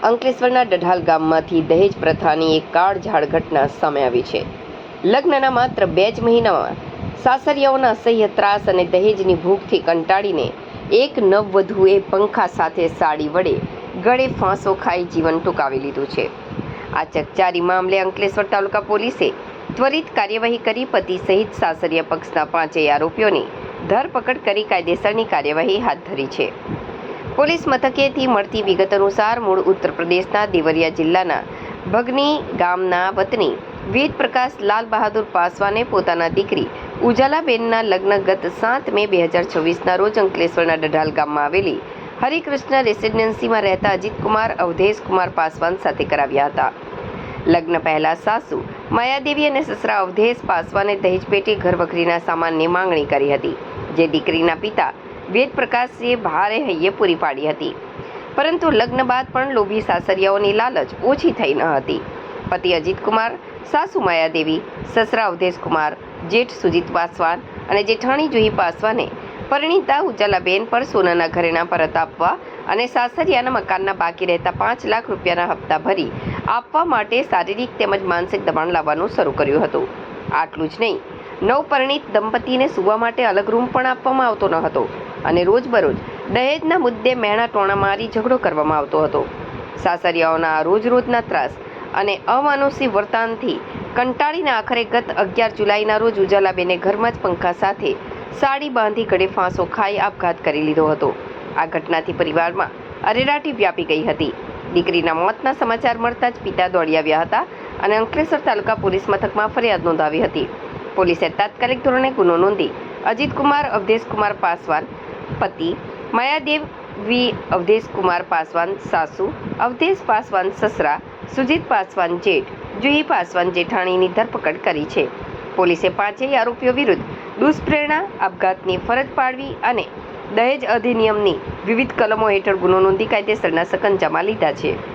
અંકલેશ્વરના ડઢાલ ગામમાંથી દહેજ પ્રથાની એક કાળઝાળ ઘટના સામે આવી છે. લગ્નના માત્ર 2 જ મહિનામાં સાસરિયાઓના અસહ્ય ત્રાસ અને દહેજની ભૂખથી કંટાળીને એક નવવધુએ પંખા સાથે સાડી વડે ગળે ફાંસો ખાઈ જીવન ટૂંકાવી લીધું છે. આ ચકચારી મામલે અંકલેશ્વર તાલુકા પોલીસે ત્વરિત કાર્યવાહી કરી પતિ સહિત સાસરિયા પક્ષના 5 આરોપીઓની ધરપકડ કરી કાયદેસરની કાર્યવાહી હાથ ધરી છે. પોલીસ મથકેથી મળતી વિગત અનુસાર મૂળ ઉત્તર પ્રદેશના દેવરિયા જિલ્લાના ભગની ગામના વતની વેદ પ્રકાશ લાલ બહાદુર પાસવાને પોતાના દીકરી ઉજાલાબેનના લગ્ન ગત 7 મે 2026ના રોજ અંકલેશ્વરના ડઢાલ ગામમાં આવેલી હરિકૃષ્ણ રેસિડેન્સીમાં રહેતા અજીતકુમાર અવધેશકુમાર પાસવાન સાથે કરાવ્યા હતા. લગ્ન પહેલા સાસુ માયાદેવી અને સસરા અવધેશ પાસવાને દહેજ પેટે ઘરવખરીના સામાનની માંગણી કરી હતી, જે દીકરીના પિતા વેદ પ્રકાશે ભારે હૈયે પૂરી પાડી હતી. પરંતુ લગ્ન બાદ પણ લોભી સાસરિયાઓની લાલચ ઓછી થઈ ન હતી. પતિ અજીતકુમાર, સાસુ માયાદેવી, સસરા અવધેશકુમાર, જેઠ સુજીત પાસવાન અને જેઠાણી જુહી પાસવાને પરિણીતા ઉજાલાબેન પર સોનાના ઘરેણાં પરત આપવા અને સાસરિયાના મકાનના બાકી રહેતા 5 લાખ રૂપિયાના હપ્તા ભરી આપવા માટે શારીરિક તેમજ માનસિક દબાણ લાવવાનું શરૂ કર્યું હતું. આટલું જ નહીં, નવપરિણીત દંપતીને સૂવા માટે અલગ રૂમ પણ આપવામાં આવતો ન હતો અને રોજબરોજ દહેજના મુદ્દે મહેણા ટોણા મારી ઝઘડો કરવામાં આવતો હતો. સાસરિયાઓના રોજરોજના ત્રાસ અને અમાનુષી વર્તનથી કંટાળીને આખરે ગત 11 જુલાઈના રોજ ઉજાલાબેને ઘરમાં જ પંખા સાથે સાડી બાંધી ગળે ફાંસો ખાઈ આપઘાત કરી લીધો હતો. આ ઘટનાથી પરિવારમાં અરેરાટી વ્યાપી ગઈ હતી. દીકરીના મોતના સમાચાર મળતા જ પિતા દોડી આવ્યા હતા અને અંકલેશ્વર તાલુકા પોલીસ મથકમાં ફરિયાદ નોંધાવી હતી. પોલીસે તાત્કાલિક ધોરણે ગુનો નોંધી અજીતકુમાર અવધેશકુમાર પાસવાન પતિ, માયાદેવી અવધેશકુમાર પાસવાન સાસુ, અવધેશ પાસવાન સસરા, સુજીત પાસવાન જેઠ, જુહી પાસવાન જેઠાણીની ધરપકડ કરી છે. પોલીસે 5 આરોપીઓ વિરુદ્ધ દુષ્પ્રેરણા, આપઘાતની ફરજ પાડવી અને દહેજ અધિનિયમની વિવિધ કલમો હેઠળ ગુનો નોંધી કાયદેસરના સકંજામાં લીધા છે.